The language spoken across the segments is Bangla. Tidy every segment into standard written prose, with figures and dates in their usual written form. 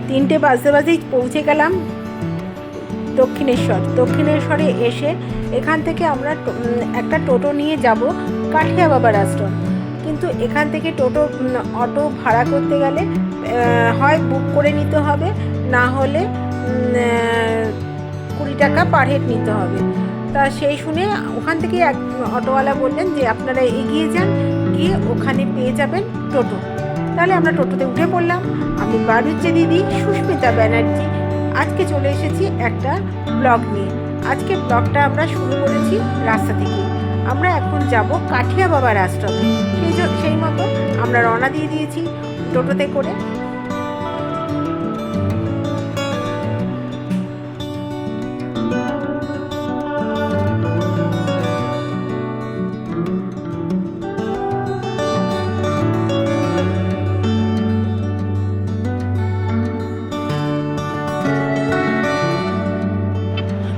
3টে বাজতে বাজতেই পৌঁছে গেলাম দক্ষিণেশ্বরে এসে এখান থেকে আমরা একটা টোটো নিয়ে যাব কাঠিয়া বাবার আশ্রম। কিন্তু এখান থেকে অটো ভাড়া করতে গেলে হয় বুক করে নিতে হবে, না হলে 20 টাকা পার হেড নিতে হবে। তা সেই শুনে ওখান থেকে এক অটোওয়ালা বললেন যে আপনারা এগিয়ে যান, গিয়ে ওখানে পেয়ে যাবেন টোটো। তাহলে আমরা টোটোতে উঠে পড়লাম। আমি বাড়ুজ্যে দিদি সুস্মিতা ব্যানার্জি আজকে চলে এসেছি একটা ব্লগ নিয়ে। আজকে ব্লগটা আমরা শুরু করেছি রাস্তা থেকে। আমরা এখন যাব কাঠিয়া বাবার আশ্রমে। সেই মতো আমরা রওনা দিয়ে দিয়েছি টোটোতে করে।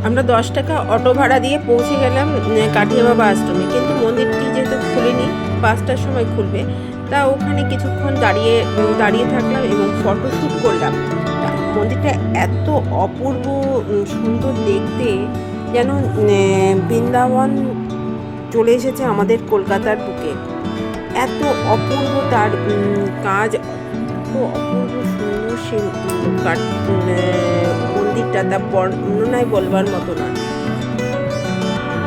আমরা 10 টাকা অটো ভাড়া দিয়ে পৌঁছে গেলাম কাঠিয়া বাবা আশ্রমে। কিন্তু মন্দিরটি যেহেতু খুলেনি, 5টার সময় খুলবে, তা ওখানে কিছুক্ষণ দাঁড়িয়ে থাকলাম এবং ফটোশ্যুট করলাম। মন্দিরটা এত অপূর্ব সুন্দর দেখতে, যেন বৃন্দাবন চলে এসেছে আমাদের কলকাতার বুকে। এত অপূর্ব তার কাজ, এত অপূর্ব সুন্দর সে মন্দিরটা, তা বর্ণনায় বলবার মতো না।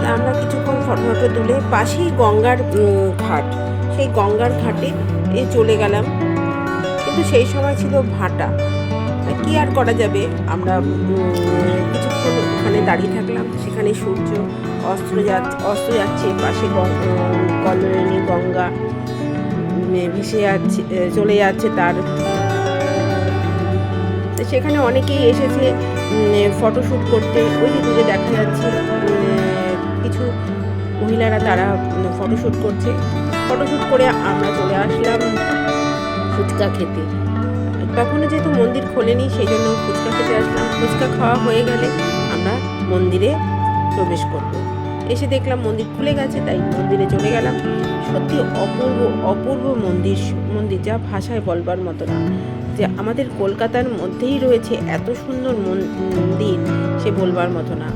তা আমরা কিছুক্ষণ ফটো তুলে পাশেই গঙ্গার ঘাট, সেই গঙ্গার ঘাটে চলে গেলাম। কিন্তু সেই সময় ছিল ভাটা, কি আর করা যাবে। আমরা কিছুক্ষণ ওখানে দাঁড়িয়ে থাকলাম। সেখানে সূর্য অস্ত যাচ্ছে, পাশে কল্লোলিনী গঙ্গা ভেসে যাচ্ছে, চলে যাচ্ছে তার। সেখানে অনেকেই এসেছে ফটোশ্যুট করতে। ওই যে দূরে দেখা যাচ্ছে কিছু মহিলারা, তারা ফটোশ্যুট করছে। ফটোশ্যুট করে আমরা চলে আসলাম ফুচকা খেতে। তখনও যেহেতু মন্দির খোলেনি, সেই জন্য ফুচকা খেতে আসলাম। ফুচকা খাওয়া হয়ে গেলে আমরা মন্দিরে প্রবেশ করব। এসে দেখলাম মন্দির খুলে গেছে, তাই মন্দিরে চলে গেলাম। সত্যি অপূর্ব মন্দির, যা ভাষায় বলবার মতো না। যে আমাদের কলকাতার মধ্যেই রয়েছে এত সুন্দর মন্দির, সে বলবার মতো না।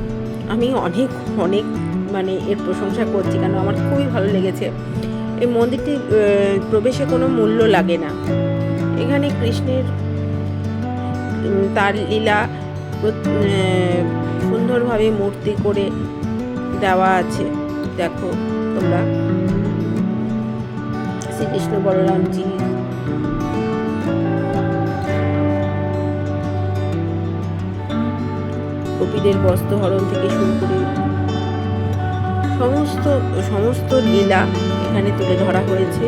আমি অনেক মানে এর প্রশংসা করছি, কেন আমার খুবই ভালো লেগেছে। এই মন্দিরটি প্রবেশে কোনো মূল্য লাগে না। এখানে কৃষ্ণের তার লীলা সুন্দরভাবে মূর্তি করে দেওয়া আছে। দেখো তোমরা, শ্রীকৃষ্ণ বলরামজি, গোপীদের বস্ত্রহরণ থেকে শুরু করে সমস্ত লীলা এখানে তুলে ধরা হয়েছে।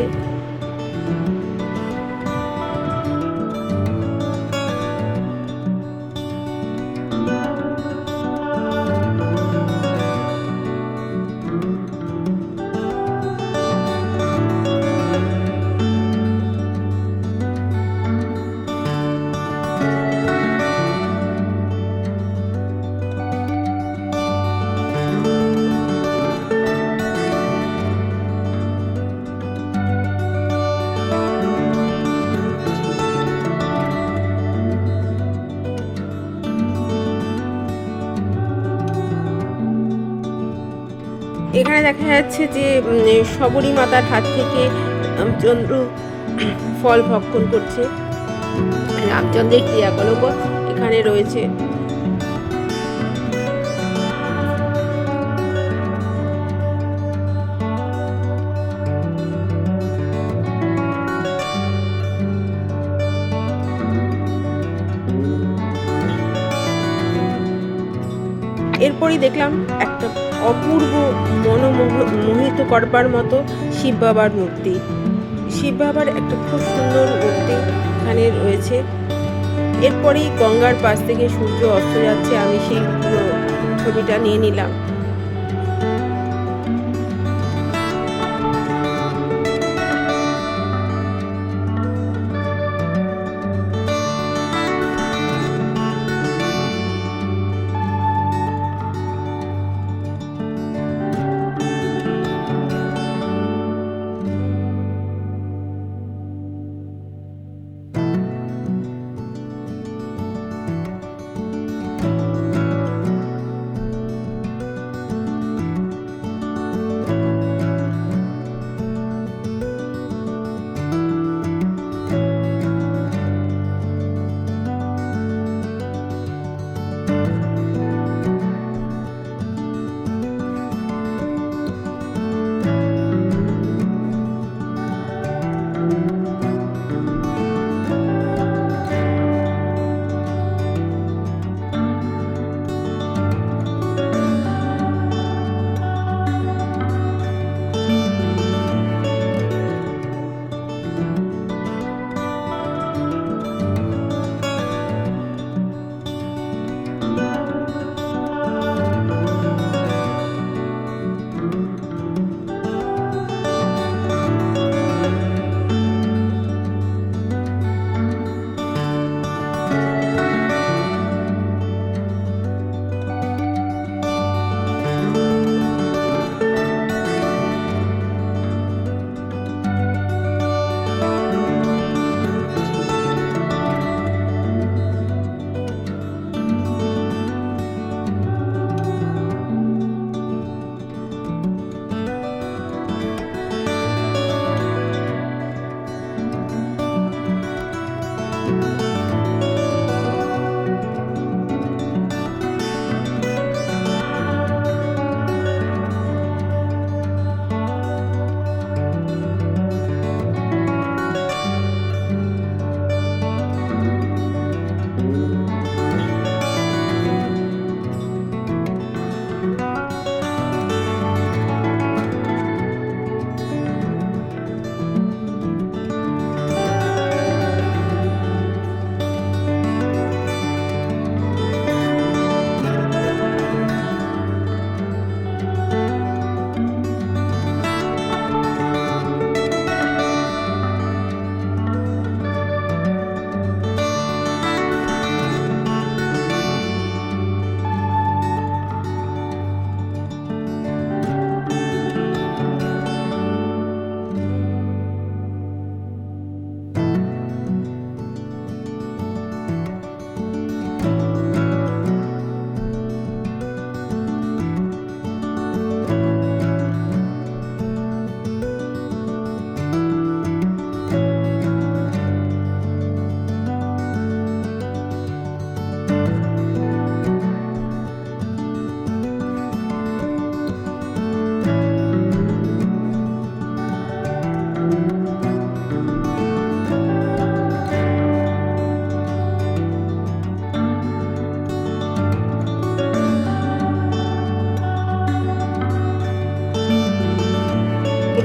এখানে দেখা যাচ্ছে যে শবরী মাতার হাত থেকে রামচন্দ্র ফল ভক্ষণ করছে। রামচন্দ্রের ক্রিয়াকলাপ এখানে রয়েছে। এরপরই দেখলাম একটা অপূর্ব মোহিত করবার মতো শিব বাবার মূর্তি। শিব বাবার একটা খুব সুন্দর মূর্তি এখানে রয়েছে। এরপরেই গঙ্গার পাশ থেকে সূর্য অস্ত যাচ্ছে, আমি সেই ছবিটা নিয়ে নিলাম।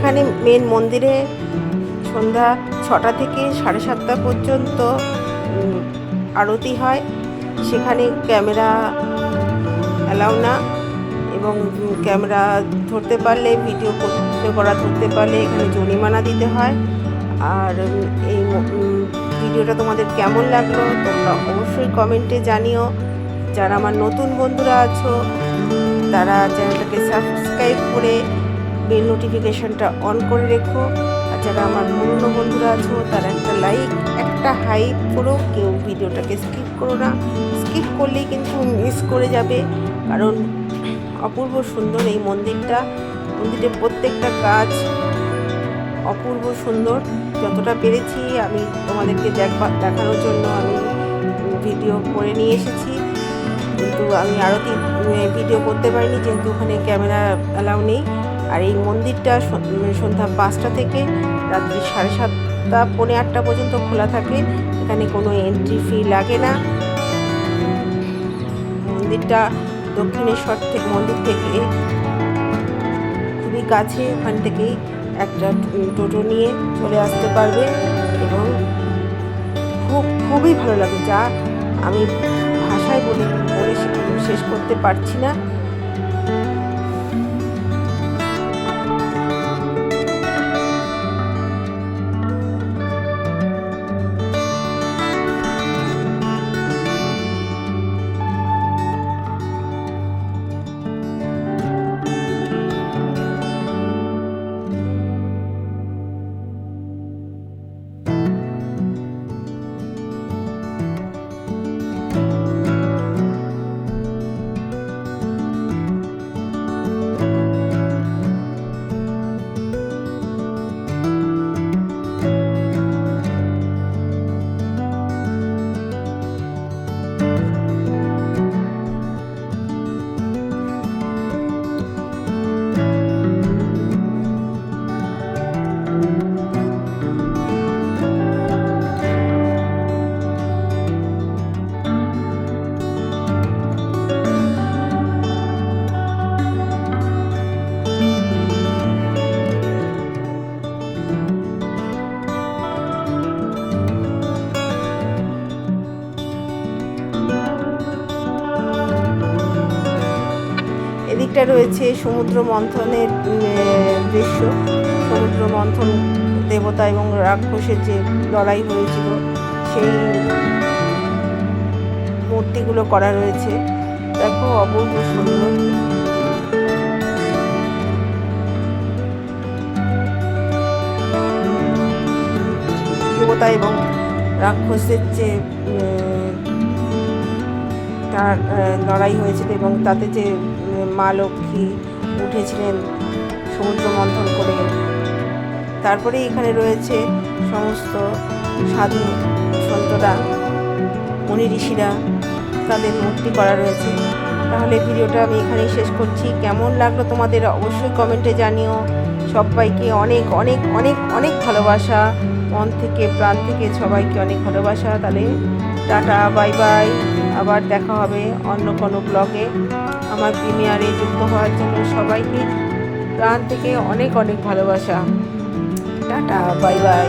এখানে মেন মন্দিরে সন্ধ্যা 6টা থেকে 7:30 পর্যন্ত আরতি হয়। সেখানে ক্যামেরা অ্যালাউ না, এবং ক্যামেরা ধরতে পারলে, ভিডিও করা ধরতে পারলে এখানে জরিমানা দিতে হয়। আর এই ভিডিওটা তোমাদের কেমন লাগলো তোমরা অবশ্যই কমেন্টে জানিও। যারা আমার নতুন বন্ধুরা আছো তারা চ্যানেলটাকে সাবস্ক্রাইব করে বেল নোটিফিকেশনটা অন করে রেখো। আর যারা আমার পুরনো বন্ধুরা আছো তারা একটা লাইক, একটা হাইপ করো, কেউ ভিডিওটাকে স্কিপ করো না। স্কিপ করলেই কিন্তু মিস করে যাবে, কারণ অপূর্ব সুন্দর এই মন্দিরটা। মন্দিরের প্রত্যেকটা কাজ অপূর্ব সুন্দর। যতটা পেরেছি আমি তোমাদেরকে দেখানোর জন্য আমি ভিডিও করে নিয়ে এসেছি, কিন্তু আমি আরতি ভিডিও করতে পারিনি যেহেতু ওখানে ক্যামেরা অ্যালাউ নেই। আর এই মন্দিরটা সন্ধ্যা 5টা থেকে রাত্রি 7:30 পৌনে 8টা পর্যন্ত খোলা থাকে। এখানে কোনো এন্ট্রি ফি লাগে না। মন্দিরটা দক্ষিণেশ্বর থেকে মন্দির থেকে খুবই কাছে, ওখান থেকেই একটা টোটো নিয়ে চলে আসতে পারবে, এবং খুবই ভালো লাগে, যা আমি ভাষায় বলে শেষ করতে পারছি না। এদিকটা রয়েছে সমুদ্র মন্থনের দৃশ্য। সমুদ্র মন্থন দেবতা এবং রাক্ষসের যে লড়াই হয়েছিল সেই মূর্তিগুলো করা রয়েছে। দেখো অপূর্ব সুন্দর। দেবতা এবং রাক্ষসের যে তার লড়াই হয়েছিল এবং তাতে যে মা লক্ষ্মী উঠেছিলেন সমুদ্র মন্থন করে। তারপরে এখানে রয়েছে সমস্ত সাধু সন্তরা, মুনি ঋষিরা, তাদের মূর্তি করা রয়েছে। তাহলে ভিডিওটা আমি এখানেই শেষ করছি। কেমন লাগলো তোমাদের অবশ্যই কমেন্টে জানিও। সবাইকে অনেক অনেক অনেক অনেক ভালোবাসা, মন থেকে প্রাণ থেকে সবাইকে অনেক ভালোবাসা। তাহলে টাটা, বাই বাই। আবার দেখা হবে অন্য কোনো ব্লগে। আমার প্রিমিয়ারে যুক্ত হওয়ার জন্য সবাইকে প্রাণ থেকে অনেক অনেক ভালোবাসা। Tata, bye bye.